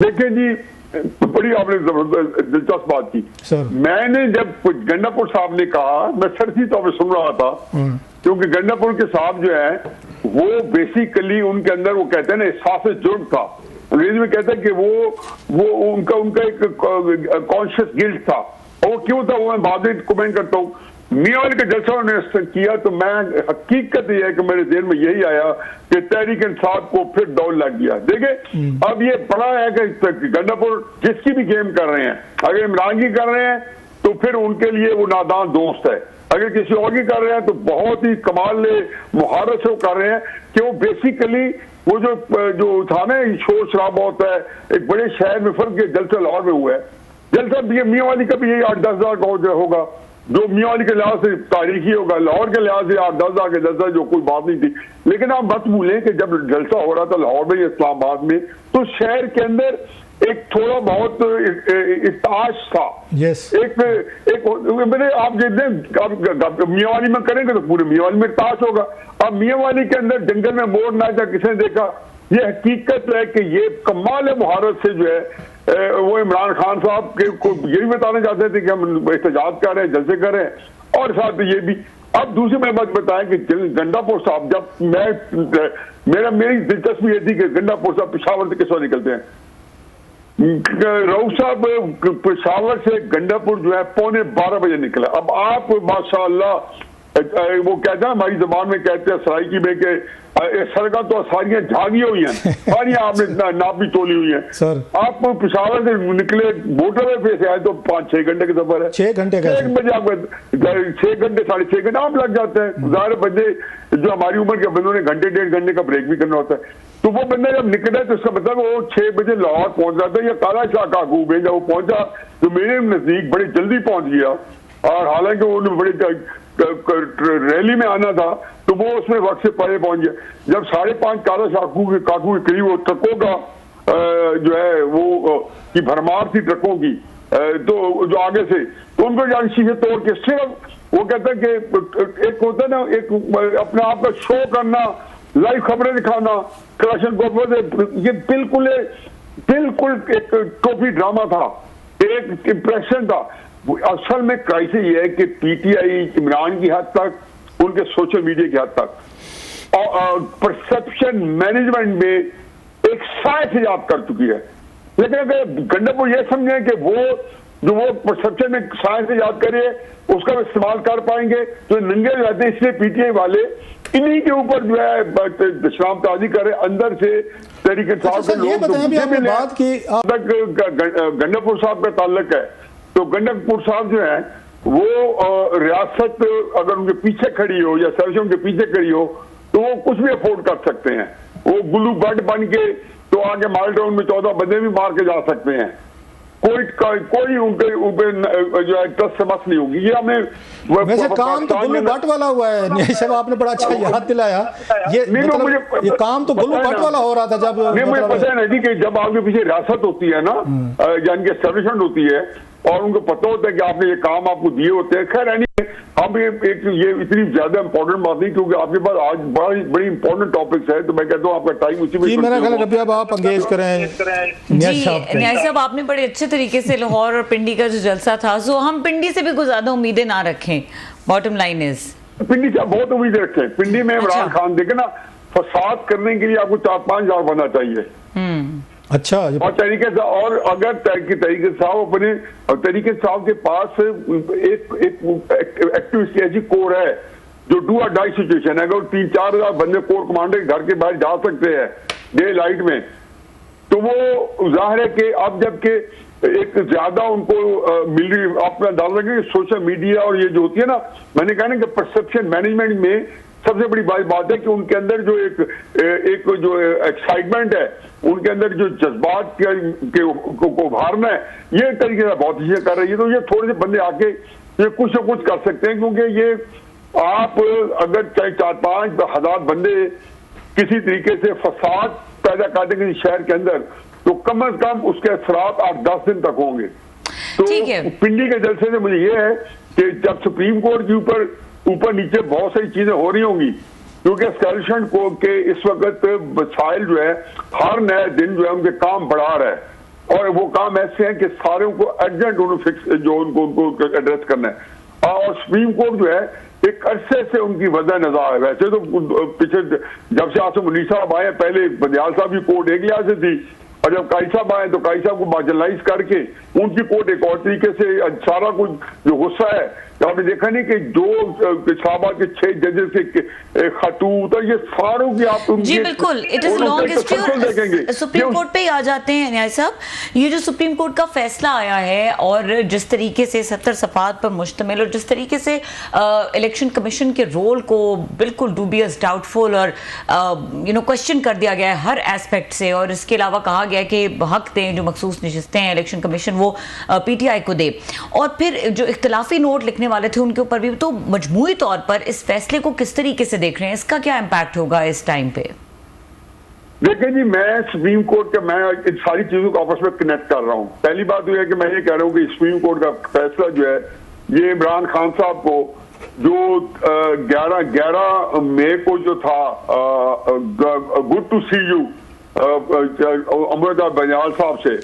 देखिए जी, बड़ी आपने दिलचस्प बात की सर। मैंने जब गंडापुर साहब ने कहा, मैं सरसी तौर पर सुन रहा था, क्योंकि गंडापुर के साहब जो है वो बेसिकली उनके अंदर वो कहते हैं ना एहसास जुर्म था, अंग्रेजी में कहते हैं कि वो उनका एक कॉन्शियस गिल्ट था। और वो क्यों था वो मैं बाद में कमेंट करता हूँ। मियां वाली का जलसा उन्होंने किया तो मैं हकीकत ये है कि मेरे दिल में यही आया कि तहरीक इंसाफ को फिर दौड़ लग गया। देखिए अब ये बड़ा है कि गंडापुर जिसकी भी गेम कर रहे हैं, अगर इमरान की कर रहे हैं तो फिर उनके लिए वो नादान दोस्त है, अगर किसी और की कर रहे हैं तो बहुत ही कमाल मुहारत से वो कर रहे हैं कि वो बेसिकली वो जो था ना शोर शराबा होता है एक बड़े शहर में, फर्क के जलसा लाहौर में हुआ है। जलसा मियां वाली का भी यही 8-10 हज़ार होगा, जो मियां वाली के लिहाज से तारीखी होगा, लाहौर के लिहाज से 8-10 हज़ार के जलसा जो कोई बात नहीं थी। लेकिन आप मत भूलें कि जब जलसा हो रहा था लाहौर में, इस्लामाबाद में, तो शहर के अंदर एक थोड़ा बहुत इताश था। एक मेरे आप जितने मियां वाली में करेंगे तो पूरे मियां वाली में इताश होगा। अब मियां वाली के अंदर जंगल में मोर ना जा किसने देखा, ये हकीकत है कि ये कमाल मुहारत से जो है वो इमरान खान साहब के को यही बताना चाहते थे कि हम एहतजाज कर रहे हैं, जलसे कर रहे हैं, और साथ ये भी। अब दूसरी मैं बात बताएं कि गंडापुर साहब, जब मेरी दिलचस्पी ये थी कि गंडापुर साहब पेशावर से किस वक्त निकलते हैं। रऊफ साहब पेशावर से गंडापुर जो है 11:15 बजे निकला। अब आप माशाअल्लाह वो कहते हैं हमारी जबान में कहते हैं सराइकी में कि सड़कें तो सारियां झागी हुई हैं, सारियां आपने नाप भी तोली हुई हैं सर। आप पेशावर से निकले मोटरवे पे से आए तो 5-6 घंटे का सफर है। 6 घंटे का 1 बजे आपको 6 घंटे 6.5 घंटे आप लग जाते हैं। ज़ाहिर बंदे जो हमारी उम्र के बंदों ने घंटे 1.5 घंटे का ब्रेक भी करना होता है, तो वो बंदा जब निकला तो उसका मतलब वो 6 बजे लाहौर पहुंच जाता है। या काला शाह काकू भेजा वो पहुंचा तो मेरे नजदीक बड़े जल्दी पहुंच गया, और हालांकि वो बड़े रैली में आना था तो वो उसमें वक्त से पहले पहुंच गया। जब 5:30 काला काकू के करीब वो ट्रकों का जो है वो की भरमार थी ट्रकों की, तो जो आगे से तो उनको जान शीशे तोड़ के सिर्फ वो कहते हैं कि एक होता है ना, एक अपने आप का शो करना, लाइव खबरें दिखाना, क्लाशन को, ये बिल्कुल एक टोपी ड्रामा था, एक इम्प्रेशन था। असल में क्राइसिस ये है कि पीटीआई इमरान की हद तक, उनके सोशल मीडिया की हद तक और परसेप्शन मैनेजमेंट में एक साइज इजाद कर चुकी है। लेकिन अगर गंडापुर ये समझे कि वो परसेप्शन में साइंस इजाद करे उसका इस्तेमाल कर पाएंगे तो नंगे रहते, इसलिए पीटीआई वाले इन्हीं के ऊपर जो है शराब ताजी करे अंदर से तरीके गंडापुर साहब का ताल्लुक है। तो गंडापुर साहब जो है वो रियासत अगर उनके पीछे खड़ी हो या सर्विस उनके पीछे खड़ी हो तो वो कुछ भी अफोर्ड कर सकते हैं। वो गुल्लू बट बन के तो आगे मालटाउन में 14 बंदे भी मार के जा सकते हैं, कोई उनके ऊपर जो है ट्रस्ट से मस नहीं होगी। ये हमने वैसे काम तो गुल्लू भट्ट वाला हुआ है, न्याय साहब आपने बड़ा अच्छा याद दिलाया। ये काम तो गुल्लू भट्ट वाला हो रहा था जब मुझे पता है ना जी कि जब आपके पीछे रियासत होती है ना, यानी कि एस्टेब्लिशमेंट होती है और उनको पता होता है कि आपने ये काम आपको दिए होते हैं। खैर अब ये इतनी ज्यादा इंपॉर्टेंट बात नहीं, क्योंकि आपके पास आज बड़ी इंपॉर्टेंट टॉपिक्स है, तो मैं कहता हूँ आपका टाइम उसी में मेरा ख्याल है अब आप एंगेज करें। न्याय साहब आपने बड़े अच्छे तरीके से लाहौर और पिंडी का जो जलसा था, सो हम पिंडी से भी कुछ ज्यादा उम्मीदें ना रखें। बॉटम लाइन इज पिंडी से बहुत उम्मीदें रखें। पिंडी में इमरान खान देखे ना, फसाद करने के लिए आपको 4-5 हज़ार बनना चाहिए। अच्छा, और तरीके से, और अगर तरीके साहब अपने तरीके साहब के पास एक एक्टिविस्ट ऐसी कोर है जो डू और डाई सिचुएशन है। अगर 3-4 हज़ार बंदे कोर कमांडर घर के बाहर जा सकते हैं डे लाइट में, तो वो जाहिर है कि अब जबकि एक ज्यादा उनको मिल रही, आप डाल रहे सोशल मीडिया और ये जो होती है ना, मैंने कहा ना कि परसेप्शन मैनेजमेंट में सबसे बड़ी बात है कि उनके अंदर जो एक जो एक्साइटमेंट है, उनके अंदर जो जज्बात को उभारना है, ये तरीके से बहुत चीजें कर रही है। तो ये थोड़े से बंदे आके ये कुछ न कुछ कर सकते हैं, क्योंकि ये आप अगर चाहे 4-5 हज़ार बंदे किसी तरीके से फसाद पैदा कर दें किसी शहर के अंदर, तो कम से कम उसके असरात 8-10 दिन तक होंगे। तो पिंडी के जलसे से मुझे ये है कि जब सुप्रीम कोर्ट के ऊपर नीचे बहुत सारी चीजें हो रही होंगी, क्योंकि एस्टेब्लिशमेंट को के इस वक्त वसाइल जो है हर नए दिन जो है उनके काम बढ़ा रहा है, और वो काम ऐसे हैं कि सारे को अर्जेंट उन्होंने फिक्स जो उनको एड्रेस करना है। और सुप्रीम कोर्ट जो है एक अरसे से उनकी वजह नजर है। वैसे तो पीछे जब से आसम मुनीर साहब आए, पहले बंदियाल साहब की कोर्ट एक लिहाज से थी, और जब काई साहब आए तो काई साहब को मार्जिनलाइज करके उनकी कोर्ट एक और तरीके से सारा कुछ जो गुस्सा है, तो आपने देखा नहीं कि जो साहबा के 6 जजेस के खतूत और ये सारों की आप जी बिल्कुल, it is long history. Supreme court पे ही आ जाते हैं न्याय साहब। ये जो सुप्रीम कोर्ट का फैसला आया है और जिस तरीके से 70 सफात पर मुश्तमिल और जिस तरीके से इलेक्शन कमीशन के रोल को बिल्कुल डूबियस, डाउटफुल और क्वेश्चन कर दिया गया है हर एस्पेक्ट से, और इसके अलावा कहा गया कि हक दें जो मखसूस नशिस्तें हैं इलेक्शन कमीशन वो PTI को दे, और फिर जो इख्तिलाफी नोट लिखने वाले थे उनके ऊपर भी, तो मजमूई तौर पर इस फैसले को किस तरीके से देख रहे हैं, इसका क्या इम्पैक्ट होगा इस टाइम पे? देखिए जी, मैं सुप्रीम कोर्ट का मैं इन सारी चीजों को आपस में कनेक्ट कर रहा हूं। पहली बात यह है कि मैं ये कह रहा हूं कि सुप्रीम कोर्ट का फैसला जो है ये इमरान खान साहब को जो 11 मई को जो था good to see you Amrita Banjal साहब से,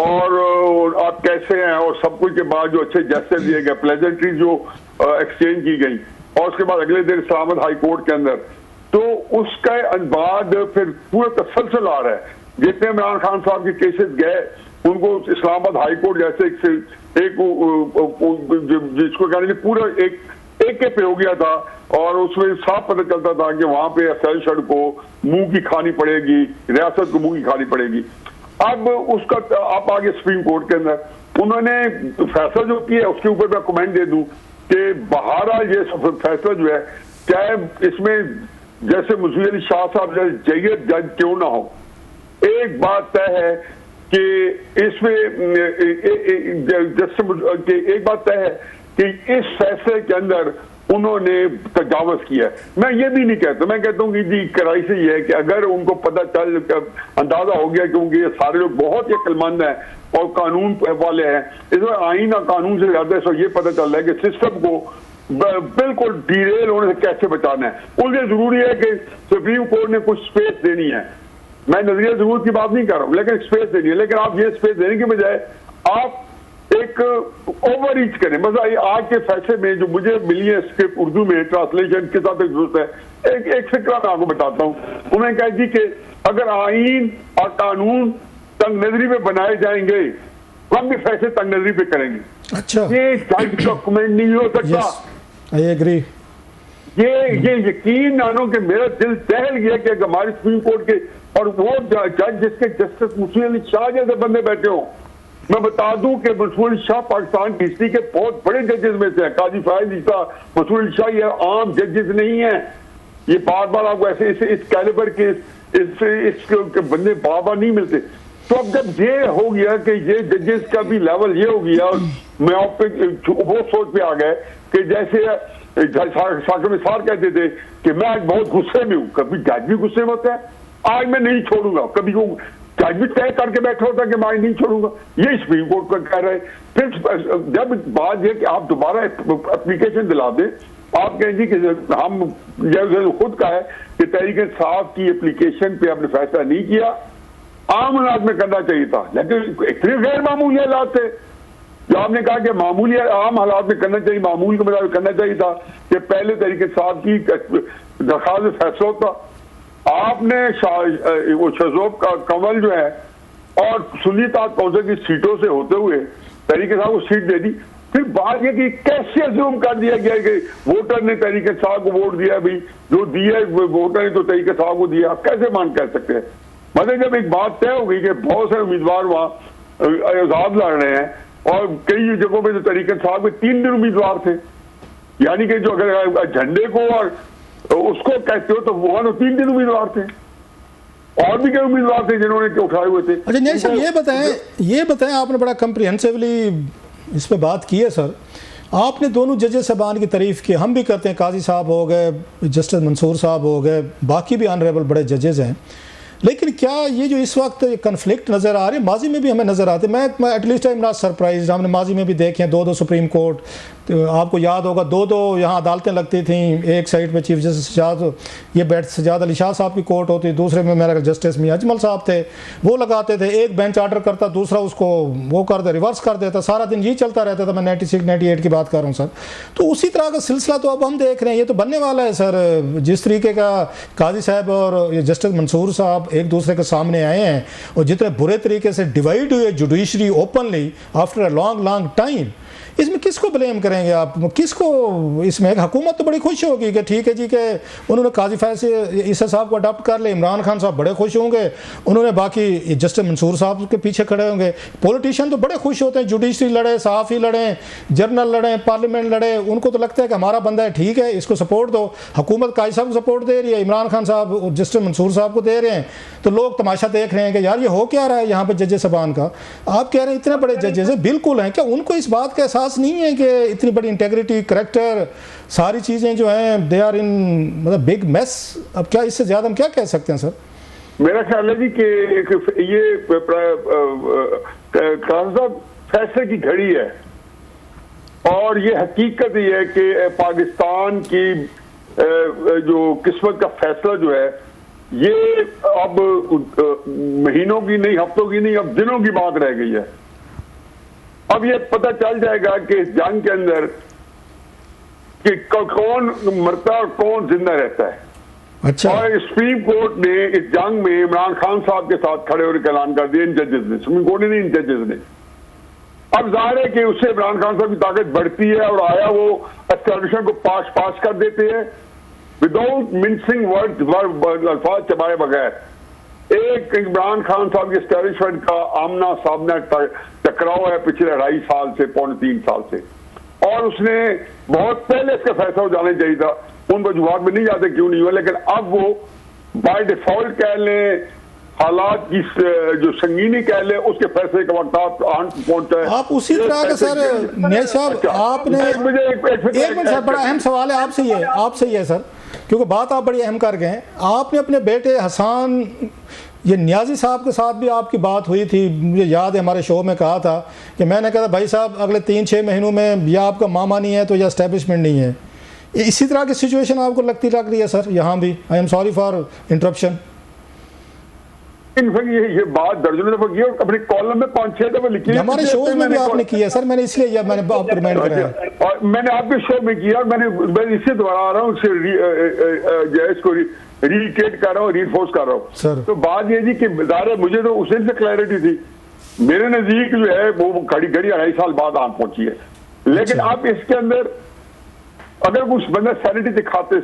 और आप कैसे हैं और सब कुछ के बाद जो अच्छे जस्टिस दिए गए, प्लेजेंट्री जो एक्सचेंज की गई, और उसके बाद अगले दिन इस्लामाबाद हाई कोर्ट के अंदर, तो उसके बाद फिर पूरा तसलसल आ रहा है। जितने इमरान खान साहब के केसेस गए उनको इस्लामाबाद हाई कोर्ट जैसे एक जिसको कहने पूरा एक के पे हो गया था, और उसमें साफ पता चलता था कि वहां पे अफसल शड़ को मुंह की खानी पड़ेगी, रियासत को मुंह की खानी पड़ेगी। अब उसका आप आगे सुप्रीम कोर्ट के अंदर उन्होंने फैसला जो किया उसके ऊपर मैं कमेंट दे दूं कि बहरहाल ये फैसला जो है, चाहे इसमें जैसे मुंशी अली शाह साहब जैसे जज क्यों ना हो, एक बात तय है कि इसमें एक बात तय है कि इस फैसले के अंदर उन्होंने तजावज किया है। मैं ये भी नहीं कहता, मैं कहता हूँ कि जी कराई से ये है कि अगर उनको पता चल अंदाजा हो गया, क्योंकि ये सारे लोग बहुत ही अक्लमंद हैं और कानून वाले हैं, इसमें आईन और कानून से ज्यादा सो ये पता चल रहा है कि सिस्टम को बिल्कुल डिरेल होने से कैसे बचाना है। उसलिए जरूरी है कि सुप्रीम कोर्ट ने कुछ स्पेस देनी है। मैं नजरिया जरूरत की बात नहीं कर रहा हूँ, लेकिन स्पेस देनी है। लेकिन आप ये स्पेस देने के बजाय आप एक ओवर रीच करें। बस आज के फैसले में जो मुझे मिली है स्क्रिप्ट उर्दू में ट्रांसलेशन के साथ जरूरत है, एक फिक्रा मैं आपको बताता हूँ। उन्होंने कहा जी कि अगर आईन और कानून तंग नजरी में बनाए जाएंगे हम भी फैसले तंग नजरी पे करेंगे। अच्छा, ये जज डॉक्यूमेंट नहीं हो सकता। I agree. ये यकीन मानो कि मेरा दिल दहल गया कि हमारे सुप्रीम कोर्ट के और वो जज जिसके जस्टिस मुंशी अली शाह जैसे बंदे बैठे हों। मैं बता दूं कि मंसूर अली शाह पाकिस्तान की हिस्ट्री के बहुत बड़े जजेस में से है। काजी फायद ईसा, मंसूर अली शाह ये आम जजेस नहीं है। ये बार बार आपको ऐसे इस कैलिबर के इस बंदे बार बार नहीं मिलते। तो अब जब ये हो गया कि ये जजेस का भी लेवल ये हो गया, और मैं आप पे वो सोच पे आ गए कि जैसे साकिब सार कहते थे कि मैं आज बहुत गुस्से में हूं। कभी जज भी गुस्से में होता है, आज मैं नहीं छोड़ूंगा। कभी वो जज भी तय करके बैठा होता है कि मैं आज नहीं छोड़ूंगा। ये सुप्रीम कोर्ट का कह रहे। फिर जब बात यह कि आप दोबारा एप्लीकेशन दिला दें, आप कहें जी कि हम खुद का है कि तहरीक इंसाफ की एप्लीकेशन पे आपने फैसला नहीं किया, आम हालात में करना चाहिए था। लेकिन इतने गैर मामूली हालात थे जो आपने कहा कि मामूली आम हालात में करना चाहिए, मामूल के मुताबिक करना चाहिए था कि पहले तहरीक इंसाफ की दरखास्त में फैसला होता। आपने वो शहजोब का कमल जो है और सुन्नी ताक कौंसिल की सीटों से होते हुए तहरीक इंसाफ को सीट दे दी। फिर बात यह कि कैसे अज्यूम कर दिया गया कि वोटर ने तहरीक इंसाफ को वोट दिया, भी जो दिया वोटर ने तो तहरीक इंसाफ को दिया। कैसे मान कह सकते हैं? मतलब जब एक बात तय हो गई कि बहुत सारे उम्मीदवार वहां आजाद लड़ रहे हैं और कई जगहों पे तो तहरीक इंसाफ में 3 दिन उम्मीदवार थे, यानी कि जो अगर झंडे को और उसको कहते हो तो वहां तो 3 दिन उम्मीदवार थे, और भी कई उम्मीदवार थे जिन्होंने उठाए हुए थे। अच्छा न्याय साहब, ये बताएं आपने बड़ा कंप्रिहेंसिवली इस पे बात की है सर। आपने दोनों जजेस साहबान की तारीफ की, हम भी करते हैं। काजी साहब हो गए, जस्टिस मंसूर साहब हो गए, बाकी भी ऑनरेबल बड़े जजेस हैं। लेकिन क्या ये जो इस वक्त कन्फ्लिक्ट नज़र आ रहे हैं, माजी में भी हमें नज़र आते, मैं at least I am not surprise, हमने माजी में भी देखे हैं 2-2 सुप्रीम कोर्ट, तो आपको याद होगा 2-2 यहाँ अदालतें लगती थी, एक साइड पे चीफ जस्टिस सजाद अली शाह साहब की कोर्ट होती, दूसरे में मेरा जस्टिस मियां अजमल साहब थे, वो लगाते थे, एक बेंच ऑर्डर करता, दूसरा उसको वो कर दे, रिवर्स कर देता, सारा दिन ये चलता रहता था। मैं 96-98 की बात कर रहा हूँ सर। तो उसी तरह का सिलसिला तो अब हम देख रहे हैं, ये तो बनने वाला है सर। जिस तरीके का काजी साहब और जस्टिस मंसूर साहब एक दूसरे के सामने आए हैं और जितने बुरे तरीके से डिवाइड हुए judiciary openly after a long time, इसमें किसको ब्लेम करेंगे आप? किसको इसमें? हुकूमत तो बड़ी खुश होगी कि ठीक है जी के उन्होंने काजी फैज़ ईसा साहब को अडॉप्ट कर ले, इमरान खान साहब बड़े खुश होंगे, उन्होंने बाकी जस्टिस मंसूर साहब के पीछे खड़े होंगे। पॉलिटिशियन तो बड़े खुश होते हैं, जुडिशरी लड़े, सहाफ़ी लड़े, जर्नल लड़े, पार्लियामेंट लड़े, उनको तो लगता है कि हमारा बंदा है, ठीक है इसको सपोर्ट दो। हुकूमत काजी साहब को सपोर्ट दे रही है, इमरान खान साहब जस्टिस मंसूर साहब को दे रहे हैं, तो लोग तमाशा देख रहे हैं कि यार ये हो क्या रहा है यहाँ पर जजेस सबान का। आप कह रहे हैं इतने बड़े जजेस हैं, बिल्कुल हैं, क्या उनको इस बात का नहीं है कि इतनी बड़ी इंटेग्रिटी, करेक्टर, सारी चीजें जो हैं दे आर इन मतलब बिग मेस? अब क्या इससे ज्यादा हम क्या कह सकते हैं सर? मेरा ख्याल है जी कि ये फैसले की घड़ी है और ये हकीकत ये है कि पाकिस्तान की जो किस्मत का फैसला जो है ये अब महीनों की नहीं, हफ्तों की नहीं, अब दिनों की बात रह गई है। अब ये पता चल जाएगा कि इस जंग के अंदर कि कौन मरता और कौन जिंदा रहता है। अच्छा। और सुप्रीम कोर्ट ने इस जंग में इमरान खान साहब के साथ खड़े होकर ऐलान कर दिया इन जजेस ने, सुप्रीम कोर्ट ने नहीं, इन जजेस ने। अब जाहिर है कि उससे इमरान खान साहब की ताकत बढ़ती है और आया वो एस्टेब्लिशमेंट को पास कर देते हैं विदाउट मिंसिंग वर्ड, अल्फाज चबाए बगैर। एक इमरान खान साहब के एस्टेब्लिशमेंट का आमना सामना टकराव है पिछले 2.5 साल से, 3 साल से, और उसने बहुत पहले इसका फैसला हो जाना चाहिए था। उन वजूहात में नहीं जाते क्यों नहीं हुआ, लेकिन अब वो बाय डिफॉल्ट कह लें, हालात की जो संगीनी कह लें, उसके फैसले का वक्त पहुंचा है। आप उसी तरह के सर नियाज़ साहब आपने एक मिनट सर, बड़ा अहम सवाल है आपसे ही है सर, क्योंकि बात आप बड़ी अहम कर गए। आपने अपने बेटे हसन, ये नियाज़ी साहब के साथ भी आपकी बात हुई थी, मुझे याद है हमारे शो में कहा था कि मैंने कहा था भाई साहब अगले 3-6 महीनों में या आपका मामा नहीं है तो या एस्टेब्लिशमेंट नहीं है। इसी तरह की सिचुएशन आपको लग रही है सर यहाँ भी? I am sorry for interruption. ये बात दर्जनों दफा की और अपने कॉलम में 5-6 दफा लिखी है, हमारे शो में भी आपने किया सर, मैंने इसलिए मैंने आपको रिमाइंड कराया और मैंने आपके शो में किया और मैं इसे दोहरा रहा हूँ, इसको रिटेट कर रहा हूँ, रीफोर्स कर रहा हूँ। तो बात ये जी कि ज़ाहिर मुझे तो उस दिन से क्लैरिटी थी, मेरे नजदीक जो है वो घड़ी 2.5 साल बाद आन पहुंची है। लेकिन आप इसके अंदर अगर कुछ बंदा सैनिटी दिखाते